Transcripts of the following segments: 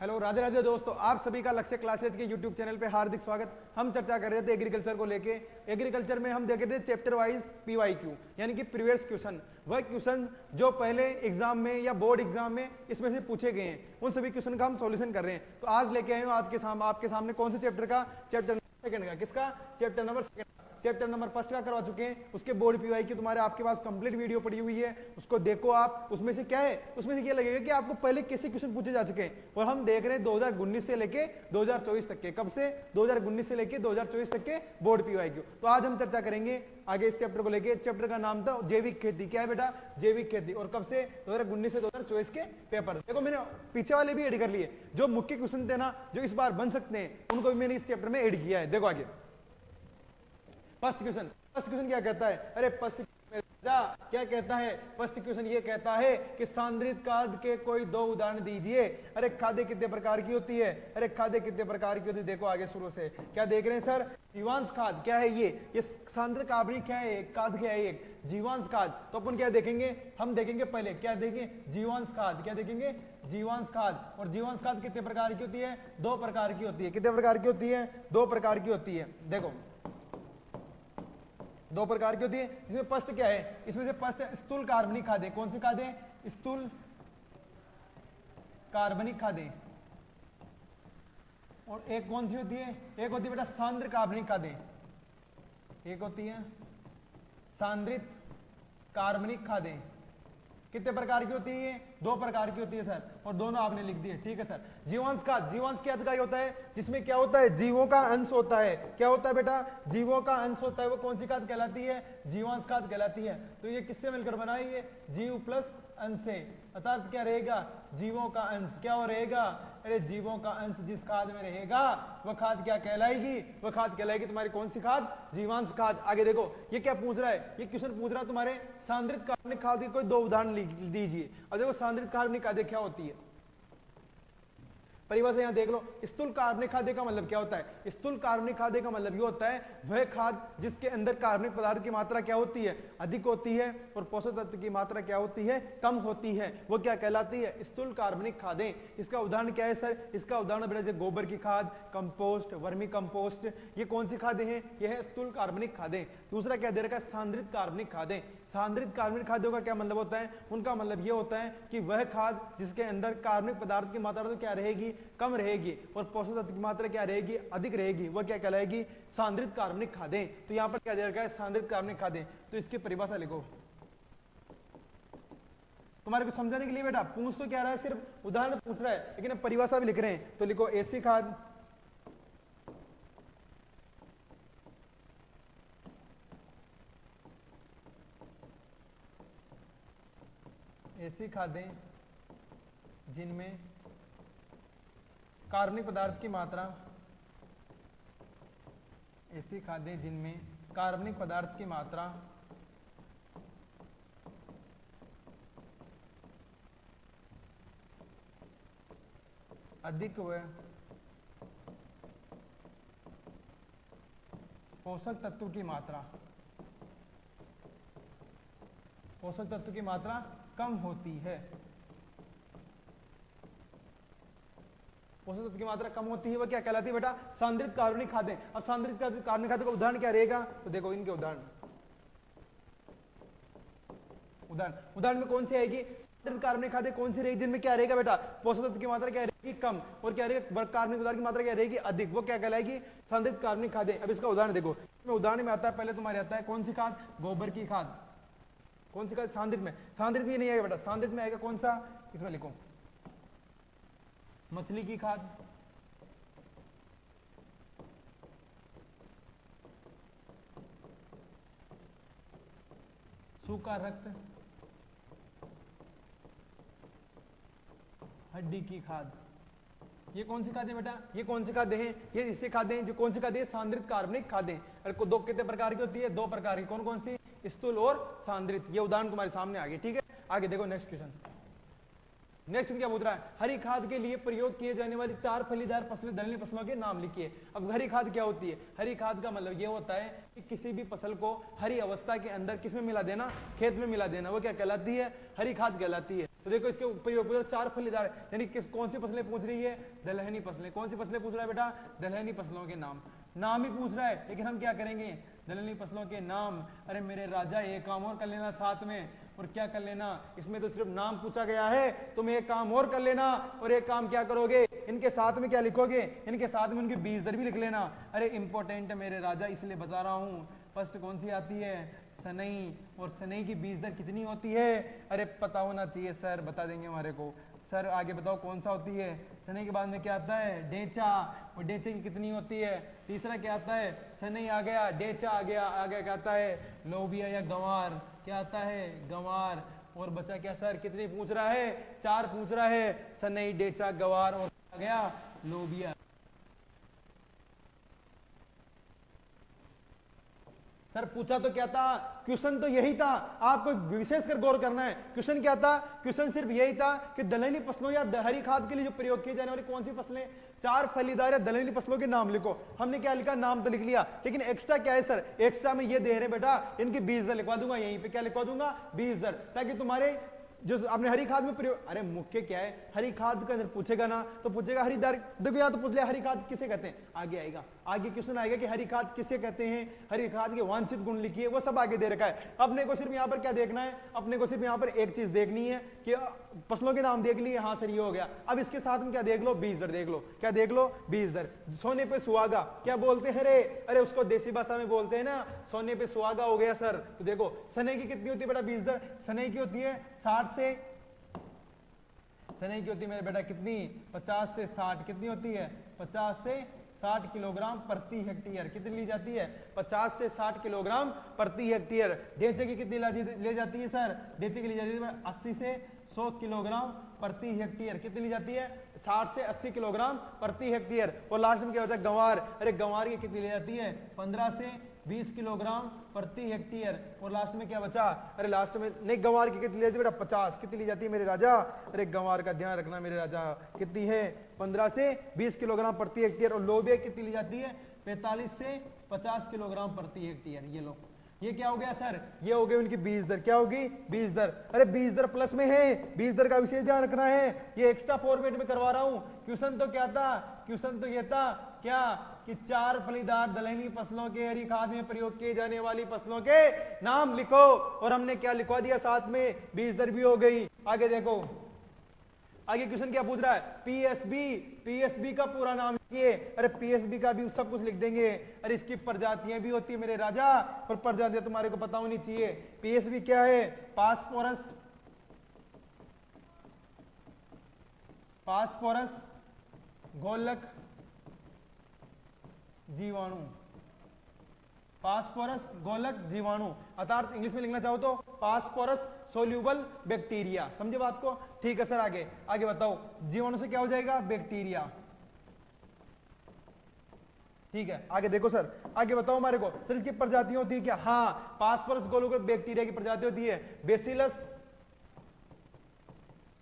Hello, Radhe Radhe दोस्तों, आप सभी का लक्ष्य क्लासेज के यूट्यूब चैनल पे हार्दिक स्वागत। हम चर्चा कर रहे थे एग्रीकल्चर को लेके। एग्रीकल्चर में हम देख रहे थे चैप्टर वाइज पीवाईक्यू यानी कि प्रीवियस क्वेश्चन, वह क्वेश्चन जो पहले एग्जाम में या बोर्ड एग्जाम में इसमें से पूछे गए हैं, उन सभी क्वेश्चन का हम सॉल्यूशन कर रहे हैं। तो आज लेके आए हूँ आपके सामने कौन से चैप्टर का, चैप्टर सेकंड का। किसका? Chapter number second. Chapter number first का करवा चुके हैं, उसके बोर्ड पीवाई की तुम्हारे आपके पास कंप्लीट वीडियो पड़ी हुई है, उसको देखो आप। उसमें से क्या है, उसमें से क्या लगेगा कि आपको पहले कैसे क्वेश्चन पूछे जा चुके हैं। और हम देख रहे हैं 2019 से लेके 2024 तक के। कब से? 2019 से लेके 2024 तक के बोर्ड पीवाई की। तो आज हम चर्चा करेंगे आगे इस चैप्टर को लेके। चैप्टर का नाम था जैविक खेती। क्या है बेटा? जैविक खेती। और कब से? 2019 से 2024 के पेपर। देखो मैंने पीछे वाले भी ऐड कर लिए, जो मुख्य क्वेश्चन थे ना, जो इस बार बन सकते हैं, उनको भी मैंने इस चैप्टर में ऐड किया है। देखो आगे फर्स्ट क्वेश्चन क्या कहता है? अरे फर्स्ट क्या कहता है? फर्स्ट क्वेश्चन ये कहता है कि सांद्रित खाद के कोई दो उदाहरण दीजिए। अरे खादें कितने प्रकार की होती है? अरे खादें कितने प्रकार की होती है? देखो आगे शुरू से क्या देख रहे हैं सर? जीवांश खाद। क्या है ये सांद्र कार्बनिक क्या है? खाद क्या है? एक जीवांश खाद। तो अपन क्या देखेंगे? हम देखेंगे पहले क्या देखेंगे? जीवांश खाद। क्या देखेंगे? जीवांश खाद। और जीवांश खाद कितने प्रकार की होती है? दो प्रकार की होती है। कितने प्रकार की होती है? दो प्रकार की होती है। देखो दो प्रकार की होती है। इसमें फर्स्ट क्या है? इसमें से फर्स्ट है स्थूल कार्बनिक खादें। कौन सी खादें? स्थूल कार्बनिक खादें। और एक कौन सी होती है? एक होती है बेटा सांद्र कार्बनिक खादें। एक होती है सांद्रित कार्बनिक खादें। कितने प्रकार की होती है? दो प्रकार की होती है सर, और दोनों आपने लिख दिए। ठीक है सर। जीवांश खाद। जीवांश खाद का होता है जिसमें क्या होता है? जीवों का अंश होता है। क्या होता है बेटा? जीवों का अंश होता है। वो कौन सी खाद कहलाती है? जीवांश खाद कहलाती है। तो ये किससे मिलकर बनाई है? जीव प्लस अंश से। अर्थात क्या रहेगा? जीवों का अंश। क्या हो रहेगा? अरे जीवों का अंश जिस खाद में रहेगा वह खाद क्या कहलाएगी? वह खाद कहलाएगी तुम्हारी कौन सी खाद? जीवांश खाद। आगे देखो ये क्या पूछ रहा है? ये क्वेश्चन पूछ रहा है तुम्हारे सांद्रित कार्बनिक खाद के कोई दो उदाहरण दीजिए। और देखो सांद्रित कार्बनिक खादें क्या होती है, परिभाषा यहां देख लो। स्थूल कार्बनिक खाद्य का मतलब क्या होता है? स्थूल कार्बनिक खाद्य का मतलब ये होता है वह खाद जिसके अंदर कार्बनिक पदार्थ की मात्रा क्या होती है? अधिक होती है, और पोषक तत्व की मात्रा क्या होती है? कम होती है। वो क्या कहलाती है? स्थूल कार्बनिक खादें। इसका उदाहरण क्या है सर? इसका उदाहरण बेटा जैसे गोबर की खाद, कंपोस्ट, वर्मी कंपोस्ट, ये कौन सी खादें हैं? ये है स्थूल कार्बनिक खादें। दूसरा क्या दे रखा है? सांद्रित कार्बनिक खादें। सांद्रित कार्बनिक खाद्यों का क्या मतलब होता है? उनका मतलब ये होता है कि वह खाद जिसके अंदर कार्बनिक पदार्थ की मात्रा तो क्या रहेगी? कम रहेगी, और पोषक तत्व की मात्रा क्या रहेगी? अधिक रहेगी। वह क्या कहलाएगी? सांद्रित कार्बनिक खादें। तो यहां पर क्या दे रखा है? सांद्रित कार्बनिक खादें। तो इसकी परिभाषा लिखो तुम्हारे को समझाने के लिए। बेटा पूछ तो क्या रहा है? सिर्फ उदाहरण पूछ रहा है, लेकिन अब परिभाषा भी लिख रहे हैं। तो लिखो ऐसी खाद ऐसी खादें जिनमें कार्बनिक पदार्थ की मात्रा, ऐसी खादें जिनमें कार्बनिक पदार्थ की मात्रा अधिक व पोषक तत्व की मात्रा कम होती है। पोषक तत्व की मात्रा कम होती है, वह क्या कहलाती है बेटा? सांद्रित कार्बनिक खादें। अब सांद्रित कार्बनिक खादों का उदाहरण क्या रहेगा? तो देखो इनके उदाहरण में कौन सी आएगी? सांद्रित कार्बनिक खादें कौन सी रहेगी? जिनमें क्या रहेगा बेटा? पोषक तत्व की मात्रा क्या रहेगी? कम। और क्या रहेगा? कार्बनिक पदार्थ की मात्रा क्या रहेगी? अधिक। वो क्या कहलाएगी? सांद्रित कार्बनिक खादें। अब इसका उदाहरण देखो। इसमें उदाहरण में आता है, पहले तुम्हारे आता है कौन सी खाद? गोबर की खाद। कौन सी खाद? सांद्रित में नहीं आएगा बेटा। सांद्रित में आएगा कौन सा? इसमें लिखो मछली की खाद, सूखा रक्त, हड्डी की खाद। ये कौन सी खादें बेटा? ये कौन सी खादें हैं? ये इससे खादें हैं जो कौन सी खादें? सांद्रित कार्बनिक खादें। और दो कितने प्रकार की होती है? दो प्रकार की। कौन कौन सी? स्थूल और सांद्रित। ये उदाहरण तुम्हारे सामने आ गए। ठीक है, आगे देखो नेक्स्ट क्वेश्चन। नेक्स्ट क्या पूछ रहा है? हरी खाद के लिए प्रयोग किए जाने वाली चार फलीदार फसलें दलहनी फसलों के नाम लिखिए। अब हरी खाद क्या होती है? हरी खाद का मतलब ये होता है कि किसी भी फसल को हरी अवस्था के अंदर किसमें मिला देना? खेत में मिला देना। वो क्या कहलाती है? हरी खाद कहलाती है। तो देखो इसके प्रयोग पूछा चार फलीदार, यानी किस कौन सी फसलें पूछ रही है, दलहनी फसलें। कौन सी फसलें पूछ रहा है बेटा, दलहनी फसलों के नाम ही पूछ रहा है। लेकिन हम क्या करेंगे, दलहनी फसलों के नाम। अरे मेरे राजा एक काम और कर लेना साथ में, और क्या कर लेना, इसमें तो सिर्फ नाम पूछा गया है, तुम एक काम और कर लेना। और एक काम क्या करोगे, इनके साथ में क्या लिखोगे, इनके साथ में उनकी बीज दर भी लिख लेना। अरे इंपॉर्टेंट है मेरे राजा, इसलिए बता रहा हूं। फर्स्ट कौन सी आती है, सनई, और सनई की बीज दर कितनी होती है, अरे पता होना चाहिए सर, बता देंगे हमारे को। सर आगे बताओ कौन सा होती है, सनई के बाद में क्या आता है, डेचा, और डेचे की कितनी होती है। तीसरा क्या आता है, सनई आ गया, डेचा आ गया, आगे क्या आता है, लोबिया या गंवार, क्या आता है, गंवार। और बचा क्या सर, कितनी पूछ रहा है, चार पूछ रहा है, सनई, डेचा, गंवार, और आ गया लोबिया। सर पूछा तो क्या था, क्वेश्चन तो यही था, आपको विशेषकर गौर करना है। क्वेश्चन क्या था, क्वेश्चन सिर्फ यही था कि दलहनी फसलों या हरी खाद के लिए जो प्रयोग किए जाने वाली कौन सी फसलें, चार फलीदार या दलहनी फसलों के नाम लिखो। हमने क्या लिखा, नाम तो लिख लिया, लेकिन एक्स्ट्रा क्या है सर, एक्स्ट्रा में ये दे रहे बेटा, इनकी बीज दर लिखवा दूंगा यहीं पे, क्या लिखवा दूंगा, बीज दर, ताकि तुम्हारे जो आपने हरी खाद में प्रयोग, अरे मुख्य क्या है, हरी खाद का अंदर पूछेगा ना तो पूछेगा हरी दार, देखो या तो पूछ लिया हरी खाद किसे कहते हैं, आगे आएगा, आगे क्वेश्चन आएगा कि हरी खाद किसे कहते हैं, हरी खाद के वांछित गुण लिखिए, वो सब आगे दे रखा है। अपने को सिर्फ यहाँ पर क्या देखना है, अपने को सिर्फ यहाँ पर एक चीज देखनी है कि फसलों के नाम देख लिए, हाँ सर ये हो गया। अब इसके साथ में क्या देख लो, बीज दर देख लो, क्या देख लो, बीज दर। सोने पे सुहागा क्या बोलते हैं रे, अरे उसको देसी भाषा में बोलते हैं ना, सोने पे सुहागा हो गया सर। तो देखो सनई की कितनी होती है बेटा बीज दर, सनई की होती है 60 से, सनई की होती है मेरे बेटा कितनी, 50 से 60, कितनी होती है, 50 से 60 किलोग्राम प्रति हेक्टेयर, कितनी ली जाती है, 50 से 60 किलोग्राम प्रति हेक्टेयर। डेचे की कितनी ले जाती है सर, डेचे की ली जाती है 80 से 100 किलोग्राम प्रति हेक्टेयर, कितनी ली जाती है, 60 से 80 किलोग्राम प्रति हेक्टेयर। और लास्ट में क्या होता है, गंवार, अरे गंवार की कितनी ली जाती है, 15 से 20 किलोग्राम प्रति हेक्टेयर। और लास्ट में क्या बचा, अरे लास्ट में नहीं, गंवार की कितनी ली जाती है बेटा, 50, कितनी ली जाती है मेरे राजा, अरे गंवार का ध्यान रखना मेरे राजा, कितनी है, 15 से 20 किलोग्राम प्रति हेक्टेयर। और लोबिया कितनी ली जाती है, 45 से 50 किलोग्राम प्रति हेक्टेयर। ये लो, ये क्या हो गया सर, ये हो गई उनकी बीज दर, क्या होगी, बीज दर। अरे बीज दर प्लस में है, बीज दर का विशेष ध्यान रखना है, ये एक्स्ट्रा फॉर्मेट में करवा रहा हूं। क्वेश्चन तो क्या था, क्वेश्चन तो ये था क्या कि चार फलीदार दलहनी फसलों के हरी खाद में प्रयोग किए जाने वाली फसलों के नाम लिखो, और हमने क्या लिखवा दिया साथ में, बीज दर भी हो गई। आगे देखो, आगे क्वेश्चन क्या पूछ रहा है, पीएसबी, पीएसबी का पूरा नाम लिखिए। अरे पीएसबी का भी सब कुछ लिख देंगे। अरे इसकी प्रजातियां भी होती है मेरे राजा, और प्रजातियां तुम्हारे को पता होनी चाहिए। पीएसबी क्या है, फास्फोरस, फास्फोरस गोलक जीवाणु, फास्फोरस गोलक जीवाणु, अर्थात इंग्लिश में लिखना चाहो तो फास्फोरस सोल्यूबल बैक्टीरिया। समझे बात को, ठीक है सर। आगे आगे बताओ, जीवाणु से क्या हो जाएगा, बैक्टीरिया, ठीक है। आगे देखो सर, आगे बताओ हमारे को, सर इसकी प्रजातियां होती है क्या, हाँ, फास्फोरस गोलक बैक्टीरिया की प्रजाति होती है बेसिलस,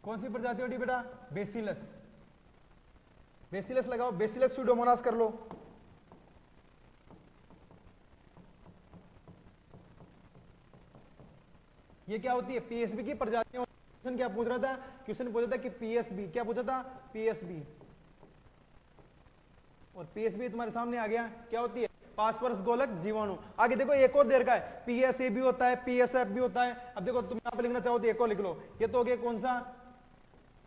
कौन सी प्रजाति होती है बेटा, बेसिलस, बेसिलस लगाओ, बेसिलस सूडोमोनास कर लो। ये क्या होती है, पीएसबी की प्रजातियां। क्वेश्चन क्या पूछ रहा था, क्वेश्चन पूछ रहा था कि पीएसबी, क्या पूछा था, पीएसबी, और पीएसबी तुम्हारे सामने आ गया, क्या होती है, फास्फोरस गोलक जीवाणु। आगे देखो एक और देर का है, पीएसए भी होता है, पीएसएफ भी होता है। अब देखो तुम यहां पे लिखना चाहो तो एक और लिख लो। ये तो हो गया कौन सा,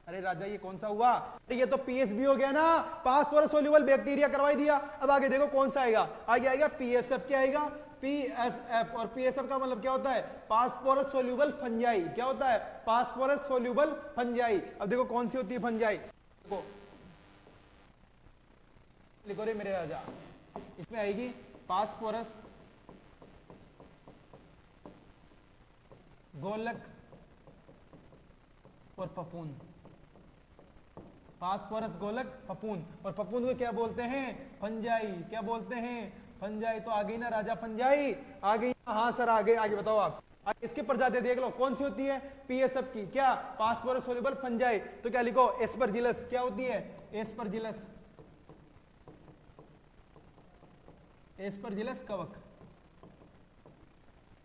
अरे राजा ये कौन सा हुआ, अरे ये तो पीएसबी हो गया ना, फास्फोरस सोल्यूबल बैक्टीरिया करवाई दिया। अब आगे देखो कौन सा आएगा, आगे आएगा पीएसएफ, क्या आएगा, पीएसएफ। और पीएसएफ का मतलब क्या होता है, फास्फोरस सोल्यूबल फंजाई, क्या होता है, फास्फोरस सोल्यूबल फंजाई। अब देखो कौन सी होती है फंजाई, देखो लिखो रे मेरे राजा, इसमें आएगी फास्फोरस गोलक और फफूंद, फास्फोरस गोलक फफूंद। और फफूंद को क्या बोलते हैं, फंजाई, क्या बोलते हैं, फंजाई। तो आ गई ना राजा फंजाई, आ गई, हाँ सर आ गई। आगे बताओ आप, इसकी प्रजाति देख लो कौन सी होती है, पीएसएफ की, क्या, फास्फोरस सोल्यूबल फंजाई। तो क्या लिखो, एस्परजिलस, क्या होती है, एस्परजिलस, एस्परजिलस कवक,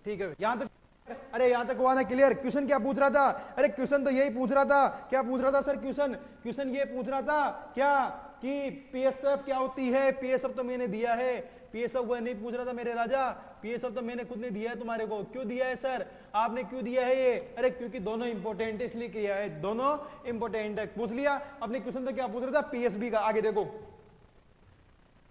ठीक है। यहां तक अरे यहां तक हुआ ना क्लियर? क्वेश्चन क्या पूछ रहा था? अरे क्वेश्चन तो यही पूछ रहा था। क्या पूछ रहा था सर? क्वेश्चन ये पूछ रहा था क्या कि पीएसएफ क्या होती है? पीएसएफ तो मैंने दिया है। पीएसएफ वह नहीं पूछ रहा था मेरे राजा, पीएसएफ तो मैंने खुद ने दिया है तुम्हारे को। क्यों दिया है सर? आपने क्यों दिया है ये? अरे क्योंकि दोनों इंपॉर्टेंट है इसलिए किया है, दोनों इंपॉर्टेंट है। पूछ लिया अपने। क्वेश्चन तो क्या पूछ रहा था? पीएसबी का। आगे देखो,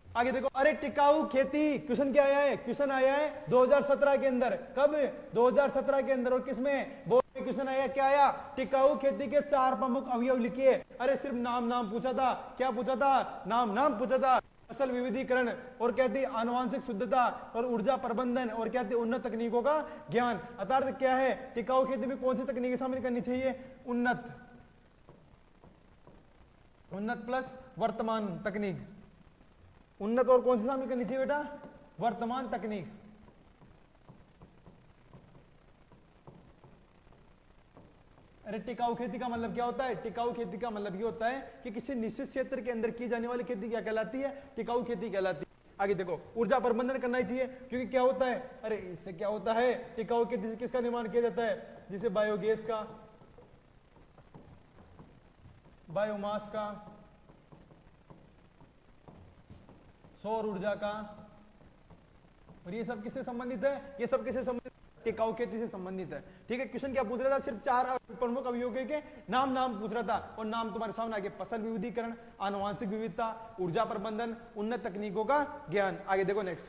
आगे देखो। अरे टिकाऊ खेती क्वेश्चन क्या आया है? क्वेश्चन आया है 2017 के अंदर। कब? 2017 के अंदर। और किसमें? बोर्ड में क्वेश्चन आया। क्या आया? टिकाऊ खेती के 4 प्रमुख अवयव लिखिए। अरे सिर्फ नाम पूछा था। क्या पूछा था? नाम पूछा था। फसल विविधीकरण, और कहती आनुवांशिक शुद्धता, और ऊर्जा प्रबंधन, और कहती उन्नत तकनीकों का ज्ञान। अर्थात क्या है? टिकाऊ खेती में कौन सी तकनीकें शामिल करनी चाहिए? उन्नत प्लस वर्तमान तकनीक। उन्नत और कौन सी शामिल करनी चाहिए बेटा? वर्तमान तकनीक। अरे टिकाऊ खेती का मतलब क्या होता है? टिकाऊ खेती का मतलब ये होता है कि किसी निश्चित क्षेत्र के अंदर की जाने वाली खेती क्या कहलाती है? टिकाऊ खेती कहलाती है। आगे देखो, ऊर्जा प्रबंधन करना ही चाहिए, क्योंकि क्या होता है? अरे इससे क्या होता है? टिकाऊ खेती से किसका निर्माण किया जाता है? जिसे बायोगैस का, बायोमास का, सौर ऊर्जा का, और ये सब किससे संबंधित है? ये सब किससे संबंधित? टिकाऊ खेती से संबंधित है। ठीक है। क्वेश्चन क्या पूछ रहा था? सिर्फ 4 प्रमुख अवयवों के नाम पूछ रहा था, और नाम तुम्हारे सामने आगे। फसल विविधीकरण, आनुवांशिक विविधता, ऊर्जा प्रबंधन, उन्नत तकनीकों का ज्ञान। आगे देखो नेक्स्ट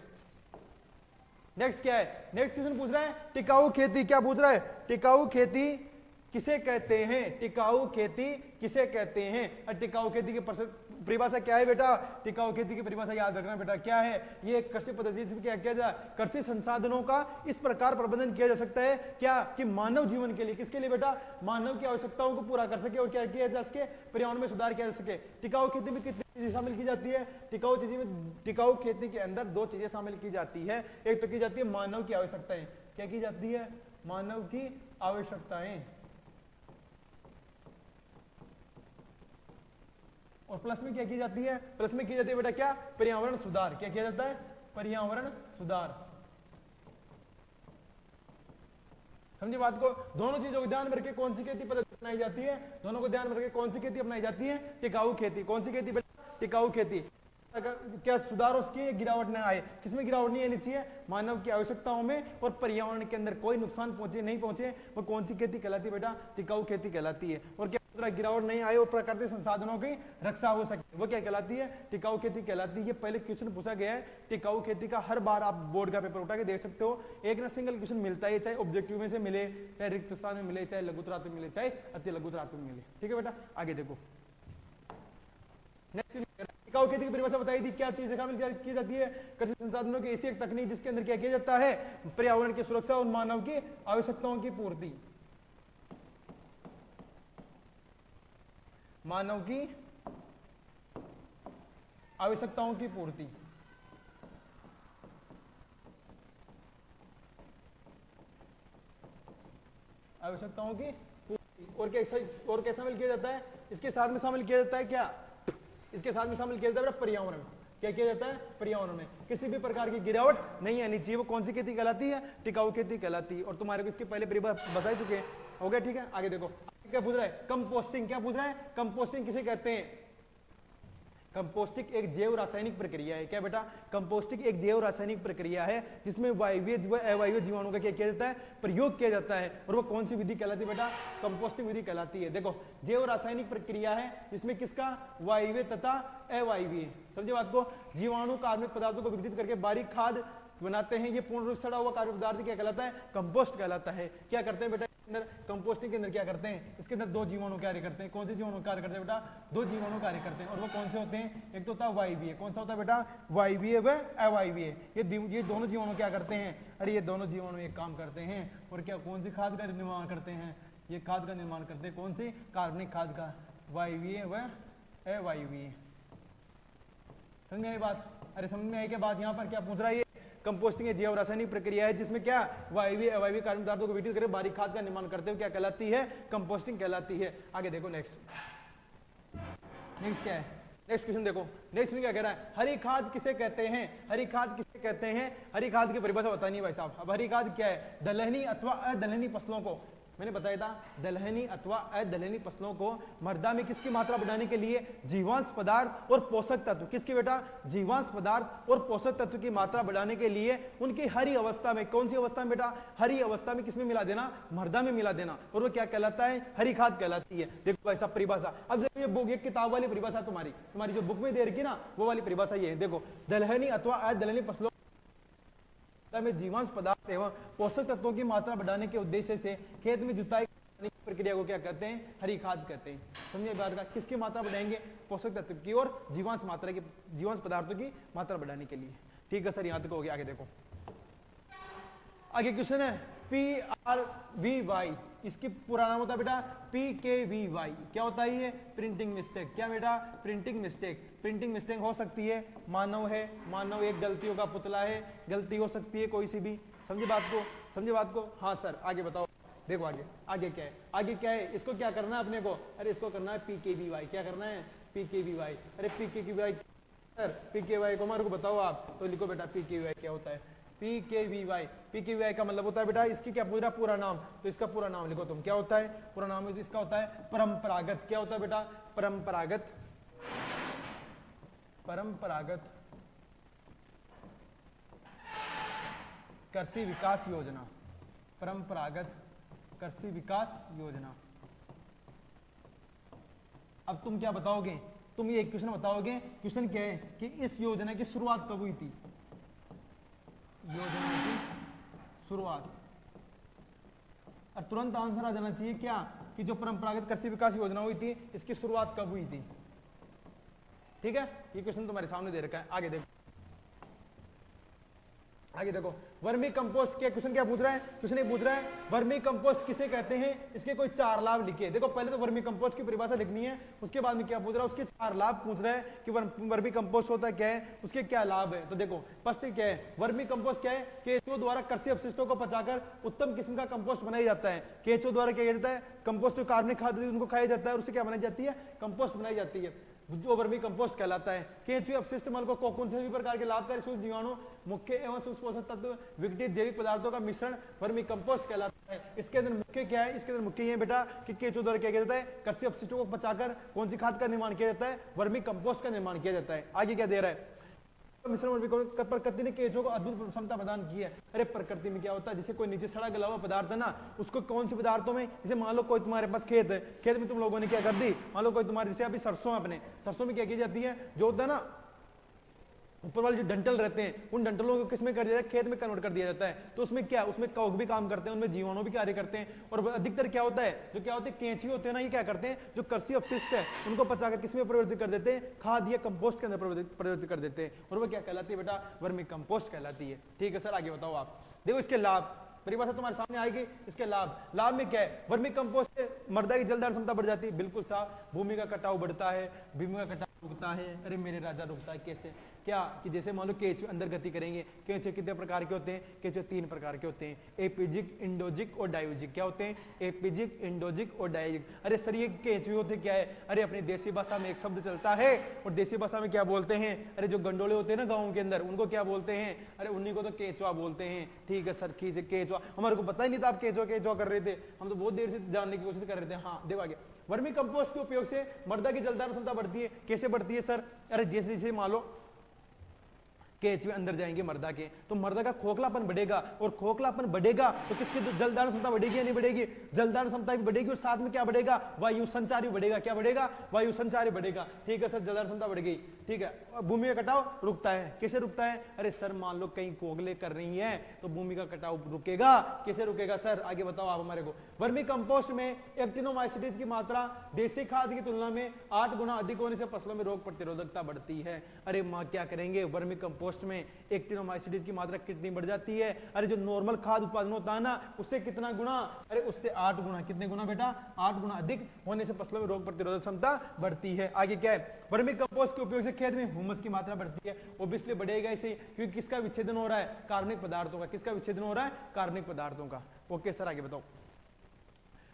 क्या है? नेक्स्ट क्वेश्चन पूछ रहा है टिकाऊ खेती। क्या पूछ रहा है? टिकाऊ खेती किसे कहते हैं? टिकाऊ खेती किसे कहते हैं? टिकाऊ खेती की परिभाषा क्या है बेटा? टिकाऊ खेती की परिभाषा याद रखना बेटा। क्या है? ये कृषि पद्धति से क्या किया जाए? कृषि संसाधनों का इस प्रकार प्रबंधन किया जा सकता है क्या कि मानव जीवन के लिए, किसके लिए बेटा? मानव की आवश्यकताओं को पूरा कर सके, और क्या किया जा सके? पर्यावरण में सुधार किया जा सके। टिकाऊ खेती में कितनी चीजें शामिल की जाती है? टिकाऊ खेती के अंदर 2 चीजें शामिल की जाती है। एक तो की जाती है मानव की आवश्यकताएं। क्या की जाती है? मानव की आवश्यकताएं। और प्लस में क्या की जाती है? प्लस में की जाती है बेटा क्या? पर्यावरण सुधार। क्या किया जाता है? पर्यावरण सुधार। समझे बात को? दोनों चीजों को ध्यान में रखे कौन सी खेती पद्धति अपनाई जाती है? दोनों को ध्यान में रखे कौन सी खेती अपनाई जाती है? टिकाऊ खेती। कौन सी खेती बेटा? टिकाऊ खेती। क्या सुधार उसकी गिरावट न आए? किसमें गिरावट नहीं आनी चाहिए? मानव की आवश्यकताओं में और पर्यावरण के अंदर कोई नुकसान पहुंचे नहीं पहुंचे, वो कौन सी खेती कहलाती है बेटा? टिकाऊ खेती कहलाती है। और क्या गिरावट नहीं आए और प्राकृतिक संसाधनों की रक्षा हो सके, वो क्या कहलाती है? टिकाऊ खेती कहलाती है। ये पहले क्वेश्चन पूछा गया है टिकाऊ खेती का। हर बार आप बोर्ड का पेपर उठा के देख सकते हो। एक ना सिंगल क्वेश्चन मिलता है, चाहे ऑब्जेक्टिव में से मिले, चाहे रिक्त स्थान में मिले, चाहे लघुत्तरार्थ में मिले, चाहे अति लघुत्तरार्थ में मिले। ठीक है बेटा। आगे देखो नेक्स्ट, टिकाऊ खेती की परिभाषा बताई थी। क्या चीजें शामिल की जाती है? कृषि संसाधनों की ऐसी एक तकनीक जिसके अंदर क्या किया जाता है? पर्यावरण की सुरक्षा और मानव की आवश्यकताओं की पूर्ति। मानव की आवश्यकताओं की पूर्ति। आवश्यकताओं की पूर्ति। और क्या शामिल किया जाता है? इसके साथ में शामिल किया जाता है क्या? इसके साथ में शामिल किया जाता है पर्यावरण। क्या किया जाता है? पर्यावरण में किसी भी प्रकार की गिरावट नहीं आनी चाहिए। वो कौन सी खेती कहलाती है? टिकाऊ खेती कहलाती है। और तुम्हारे को इसके पहले परिभाषा बता चुके हैं। हो गया? ठीक है। आगे देखो क्या पूछ रहा है? कंपोस्टिंग। क्या पूछ रहा है? कंपोस्टिंग किसे कहते हैं? कंपोस्टिंग एक जैव रासायनिक प्रक्रिया है। क्या बेटा? कंपोस्टिंग एक जैव रासायनिक प्रक्रिया है जिसमें वायवीय व अवायवीय जीवाणुओं का क्या किया जाता है? प्रयोग किया जाता है। और वो कौन सी विधि कहलाती है बेटा? कंपोस्टिंग विधि कहलाती है। देखो जैव रासायनिक प्रक्रिया है जिसमें किसका? वायवीय तथा अवायवीय। समझे बात को? जीवाणु कार्बनिक पदार्थों को विघटित करके बारीक खाद बनाते हैं। ये पूर्ण रूप से सड़ा हुआ कार्बनिक पदार्थ क्या कहलाता है? कंपोस्ट कहलाता है। क्या करते हैं बेटा अंदर? कंपोस्टिंग के अंदर क्या करते हैं? इसके अंदर 2 जीवाणु कार्य करते हैं। कौन से जीवाणु कार्य करते हैं बेटा? 2 जीवाणु कार्य करते हैं। और वो कौन से होते हैं? एक तो होता है वायवीय। कौन सा होता है बेटा? वायवीय व अवायवीय। ये दोनों जीवाणु क्या करते हैं? अरे ये दोनों जीवाणु एक काम करते हैं। और क्या कौन सी खाद का निर्माण करते हैं? ये खाद का निर्माण करते हैं। कौन सी? कार्बनिक खाद का। वायवीय व अवायवीय। समझ में आई बात? अरे समझ में आई क्या बात? यहाँ पर क्या पूछ रहा है? कंपोस्टिंग जैव रासायनिक प्रक्रिया है जिसमें क्या? वायवीय अवायवीय कार्बनिक पदार्थों को विघटित करके बारीक खाद का निर्माण करते हुए क्या कहलाती है? कंपोस्टिंग कहलाती है। आगे देखो नेक्स्ट क्या है? नेक्स्ट क्वेश्चन देखो, नेक्स्ट क्वेश्चन क्या कह रहा है, हरी खाद किसे कहते हैं, हरी खाद किसे कहते हैं, हरी खाद की परिभाषा बतानी है भाई साहब। अब हरी खाद क्या है, दलहनी अथवा अदलहनी फसलों को, मैंने बताया था दलहनी अथवा अदलहनी फसलों को मृदा में किसकी मात्रा बढ़ाने के लिए, जीवांश पदार्थ और पोषक तत्व, किसकी बेटा, जीवांश पदार्थ और पोषक तत्व की मात्रा बढ़ाने के लिए उनकी हरी अवस्था में, कौन सी अवस्था में बेटा, हरी अवस्था में किसमें मिला देना, मृदा में मिला देना, और वो क्या कहलाता है, हरी खाद कहलाती है। देखो ऐसा परिभाषा, अब देखो ये बुक, ये किताब वाली परिभाषा तुम्हारी जो बुक में दे रखी ना, वो वाली परिभाषा ये है। देखो, दलहनी अथवा अदलहनी फसलों में जीवांश पदार्थ एवं पोषक तत्वों की मात्रा बढ़ाने के उद्देश्य से खेत में जुताई की प्रक्रिया को क्या कहते हैं, हरी खाद कहते हैं। समझिए बात का, किसकी मात्रा बढ़ाएंगे, पोषक तत्व की और जीवांश मात्रा की, जीवांश पदार्थों की मात्रा बढ़ाने के लिए। ठीक है सर, यहां तक हो गया। आगे देखो, आगे क्वेश्चन है PRVY, इसकी पूरा नाम होता है बेटा PKVY। क्या होता है ये, प्रिंटिंग मिस्टेक। क्या बेटा, प्रिंटिंग मिस्टेक। प्रिंटिंग मिस्टेक हो सकती है, मानव है, मानव एक गलतियों का पुतला है, गलती हो सकती है कोई सी भी। समझे बात को, समझे बात को। हाँ सर, आगे बताओ। देखो आगे, आगे क्या है, आगे क्या है, इसको क्या करना है अपने को, अरे इसको करना है PKVY। क्या करना है, PKVY। अरे PKVY सर, PKVY को हमारे को बताओ आप, तो लिखो बेटा PKVY क्या होता है, PKVY। PKVY का मतलब होता है बेटा, इसकी क्या पूरा नाम, तो इसका पूरा नाम लिखो तुम। क्या होता है पूरा नाम, इसका होता है परंपरागत। क्या होता है बेटा, परंपरागत, परंपरागत कृषि विकास योजना, परंपरागत कृषि विकास योजना। अब तुम क्या बताओगे, तुम ये एक क्वेश्चन बताओगे। क्वेश्चन क्या है कि इस योजना की शुरुआत कब हुई थी, योजना की शुरुआत, और तुरंत आंसर आ जाना चाहिए क्या, कि जो परंपरागत कृषि विकास योजना हुई थी, इसकी शुरुआत कब हुई थी। ठीक है, ये क्वेश्चन तुम्हारे सामने दे रखा है। आगे देखो, आगे देखो, वर्मी कंपोस्ट के क्वेश्चन क्या पूछ रहा है, क्वेश्चन ये पूछ रहा है वर्मी कंपोस्ट किसे कहते हैं, इसके कोई 4 लाभ लिखिए। देखो पहले तो वर्मी कंपोस्ट की परिभाषा लिखनी है, उसके बाद में क्या पूछ रहा है, उसके 4 लाभ पूछ रहा है कि वर्मी कंपोस्ट होता क्या है, उसके क्या लाभ है। तो देखो फर्स्ट क्या है, वर्मी कंपोस्ट क्या है, केंचुओं द्वारा कृषि अपशिष्टों को पचाकर उत्तम किस्म का कंपोस्ट बनाया जाता है। केंचुओं द्वारा क्या किया जाता है, कंपोस्ट, कार्बनिक खाद उनको खाया जाता है और उससे क्या बनाई जाती है, कंपोस्ट बनाई जाती है, जो वर्मी कंपोस्ट कहलाता है। केंचुए अपशिष्ट मल को कौन से भी प्रकार के लाभकारी सूक्ष्म जीवाणु, मुख्य एवं सूक्ष्म पोषक तत्व, विघटित जैविक पदार्थों का मिश्रण वर्मी कंपोस्ट कहलाता है। इसके अंदर मुख्य क्या है, इसके अंदर मुख्य ये है बेटा कि केंचुए द्वारा क्या किया जाता है, कृषि अपशिष्टों को पचाकर कौन सी खाद का निर्माण किया जाता है, वर्मी कंपोस्ट का निर्माण किया जाता है। आगे क्या दे रहा है, मिश्रण प्रकृति ने केंचुओं को अद्भुत क्षमता प्रदान की है। अरे प्रकृति में क्या होता है, जैसे कोई नीचे सड़ा गला हुआ पदार्थ है ना, उसको कौन से पदार्थों में, जैसे मान लो कोई तुम्हारे पास खेत है, खेत में तुम लोगों ने क्या कर दी, मान लो कोई तुम्हारे, जैसे अभी सरसों है, अपने सरसों में क्या की जाती है, जो होता है ना ऊपर वाले जो डंटल रहते हैं, उन डंटलों को किसमें कर दिया जाता है, खेत में कन्वर्ट कर दिया जाता है। तो उसमें क्या, उसमें कवक भी काम करते हैं, उनमें जीवाणु भी कार्य करते हैं। और अधिकतर क्या होता है, जो क्या होते हैं केंचुए होते हैं ना, ये क्या करते हैं, जो कृषि अपशिष्ट है उनको पचाकर किसमें परिवर्तित कर देते हैं, खाद या कंपोस्ट के अंदर परिवर्तित कर देते हैं, और वो क्या कहलाती है बेटा, वर्मी कंपोस्ट कहलाती है। ठीक है सर, आगे बताओ आप। देखो इसके लाभ, परिभाषा तुम्हारे सामने आएगी। इसके लाभ, लाभ में क्या है, वर्मी कंपोस्ट से मृदा की जलधारण क्षमता बढ़ जाती है, बिल्कुल साफ। भूमि का कटाव बढ़ता है, भूमि का कटाव रुकता है। अरे मेरे राजा रुकता है कैसे, क्या कि जैसे मान लो केंचुए अंदर गति करेंगे। केंचुए कितने प्रकार के होते हैं, केंचुए 3 प्रकार के होते हैं, एपिजिक, इंडोजिक और डायोजिक। क्या होते हैं, एपिजिक, इंडोजिक और डायोजिक। अरे सर ये केंचुए होते क्या है, अरे अपनी देसी भाषा में एक शब्द चलता है, और देसी भाषा में क्या बोलते हैं, अरे जो गंडोले होते हैं ना गाँव के अंदर, उनको क्या बोलते हैं, अरे उन्हीं को तो केंचुआ बोलते हैं। ठीक है सर, केंचुआ, हमारे को पता ही नहीं था आप केंचुआ केंचुआ कर रहे थे, हम तो बहुत देर से जानने की कोशिश कर रहे थे। हाँ देखो आगे, वर्मी कंपोस्ट के उपयोग से मृदा की जलधारण क्षमता बढ़ती है। कैसे बढ़ती है सर, अरे जैसे जैसे मान लो केंचुए अंदर जाएंगे मृदा के, तो मृदा का खोखलापन बढ़ेगा, और खोखलापन बढ़ेगा तो किसकी जलधारण क्षमता बढ़ेगी या नहीं बढ़ेगी, जलधारण क्षमता भी बढ़ेगी, और साथ में क्या बढ़ेगा, वायु संचार भी बढ़ेगा। क्या बढ़ेगा, वायु संचार भी बढ़ेगा। ठीक है सर, जलधारण क्षमता बढ़ गई। ठीक है, भूमि का कटाव रुकता है। कैसे रुकता है, अरे सर मान लो कहीं कोगले कर रही है तो भूमि का कटाव रुकेगा। कैसे रुकेगा सर, आगे बताओ आप हमारे को। वर्मी कंपोस्ट में एक्टिनोमाइसिटीज की मात्रा देसी खाद की तुलना में 8 गुना अधिक होने से फसलों में रोग प्रतिरोधकता बढ़ती है। अरे माँ क्या करेंगे, वर्मी कंपोस्ट में एक्टिनोमाइसिटीज की मात्रा कितनी बढ़ जाती है, अरे जो नॉर्मल खाद उत्पादन होता है ना, उससे कितना गुना, अरे उससे 8 गुना। कितने गुना बेटा, 8 गुना अधिक होने से फसलों में रोग प्रतिरोधक क्षमता बढ़ती है। आगे क्या है, वर्मी कंपोस्ट के उपयोग से खेत में ह्यूमस की मात्रा बढ़ती है। ऑब्वियसली बढ़ेगा इसे, क्योंकि किसका विच्छेदन हो रहा है, कार्बनिक पदार्थों का। किसका विच्छेदन हो रहा है, कार्बनिक पदार्थों का। ओके सर, आगे बताओ।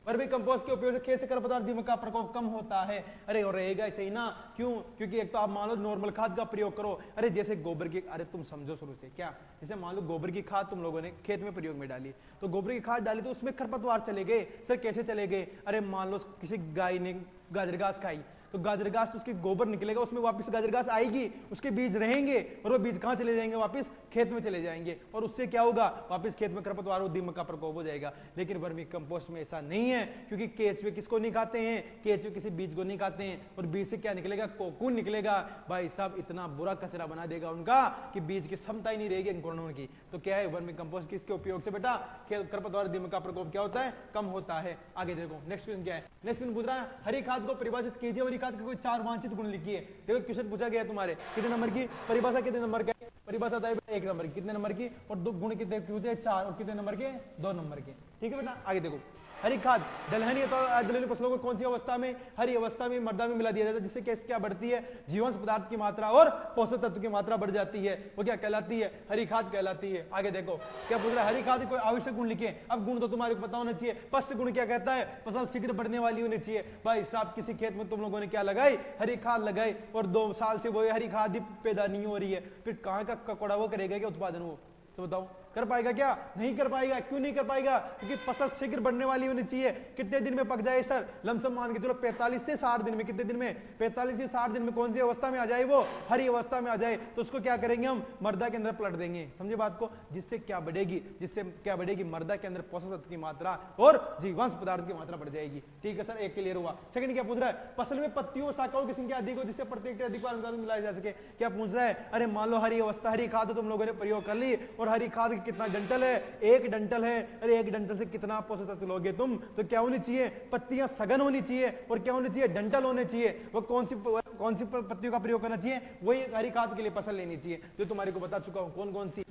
वर्मी कंपोस्ट के उपयोग से खेत से खरपतवार दीमक का प्रकोप कम होता है। अरे और रहेगा ऐसे ही ना, क्यों? क्योंकि एक तो आप मान लो नॉर्मल खाद का प्रयोग करो, अरे जैसे गोबर की, अरे तुम समझो शुरू से क्या, जैसे मान लो गोबर की खाद तुम लोगों ने खेत में प्रयोग में डाली, तो गोबर की खाद डाली तो उसमें खरपतवार चले गए। सर कैसे चले गए? अरे मान लो किसी गाय ने गाजर घास खाई, तो गाजर घास उसकी गोबर निकलेगा, उसमें वापस गाजर घास आएगी, उसके बीज रहेंगे और वो बीज कहां चले जाएंगे? वापस खेत में चले जाएंगे, और उससे क्या होगा? वापस खेत में खरपतवार और दीमक का प्रकोप हो जाएगा। लेकिन वर्मी कंपोस्ट में ऐसा नहीं है, क्योंकि केचुए किसको नहीं खाते हैं? केचुए किसी बीज को नहीं खाते हैं, और बीज से क्या निकलेगा? कोकून निकलेगा। भाई साहब इतना बुरा कचरा बना देगा उनका कि बीज की क्षमता ही नहीं रहेगी अंकुरण की। तो क्या है वर्मी कंपोस्ट, किसके उपयोग से बेटा खरपतवार दीमक का प्रकोप क्या होता है? कम होता है। आगे देखो नेक्स्ट क्वेश्चन क्या है। नेक्स्ट क्वेश्चन पूछ रहा है हरी खाद को परिभाषित कीजिए, हरी खाद के कोई 4 वांछित गुण लिखिए। देखो क्वेश्चन पूछा गया है तुम्हारे, कितने नंबर की परिभाषा, कितने नंबर का परिभाषा था? 1 नंबर की। कितने नंबर की? और 2 गुण कितने पूछे? 4। और कितने नंबर के? 2 नंबर के। ठीक है बेटा, आगे देखो। हरी खाद दलहनी अथवा दलहनी फसलों को कौन सी अवस्था में? हरी अवस्था में मृदा में मिला दिया जाता है, जिससे क्या बढ़ती है? जीवांश पदार्थ की मात्रा और पोषक तत्व की मात्रा बढ़ जाती है। वो क्या कहलाती है? हरी खाद कहलाती है। आगे देखो क्या पूछ रहा है, हरी खाद कोई आवश्यक गुण लिखे। अब गुण तो तुम्हारे को पता होना चाहिए। फर्स्ट गुण क्या कहता है? फसल शीघ्र बढ़ने वाली होनी चाहिए। भाई साहब किसी खेत में तुम लोगों ने क्या लगाई? हरी खाद लगाई, और 2 साल से वो हरी खाद ही पैदा नहीं हो रही है, फिर कहां का ककोड़ा वो करेगा क्या उत्पादन? वो तो बताओ कर पाएगा क्या? नहीं कर पाएगा। क्यों नहीं कर पाएगा? क्योंकि फसल शीघ्र बढ़ने वाली होनी चाहिए। कितने दिन में पक जाए सर? लमसम मान के चलो 45 से 60 दिन में। कितने दिन में? 45 से 60 दिन में कौन सी अवस्था में आ जाए? वो हरी अवस्था में आ जाए। तो उसको क्या करेंगे हम? मृदा के अंदर पलट देंगे। समझे बात को? जिससे क्या बढ़ेगी? जिससे क्या बढ़ेगी? मृदा के अंदर पोषक तत्व की मात्रा और जीवांश पदार्थ की मात्रा बढ़ जाएगी। ठीक है सर, एक क्लियर हुआ। सेकंड क्या पूछ रहा है? फसल में पत्तियों और शाखाओं की संख्या अधिक हो, जिससे प्रत्येक अधिक बार मिलाया जा सके। क्या पूछ रहा है? अरे मान लो हरी अवस्था, हरी खाद तुम लोगों ने प्रयोग कर ली, और हरी खाद कितना डंटल है? 1 डंटल है। अरे 1 डंटल से कितना पोषक तत्व लोगे तुम? तो क्या होनी चाहिए? पत्तियां सघन होनी चाहिए, और क्या होनी चाहिए? डंटल होने चाहिए। वो कौन सी पत्तियों का प्रयोग करना चाहिए? वही हरी खाद के लिए फसल लेनी चाहिए, जो तुम्हारे को बता चुका हूं कौन कौन सी।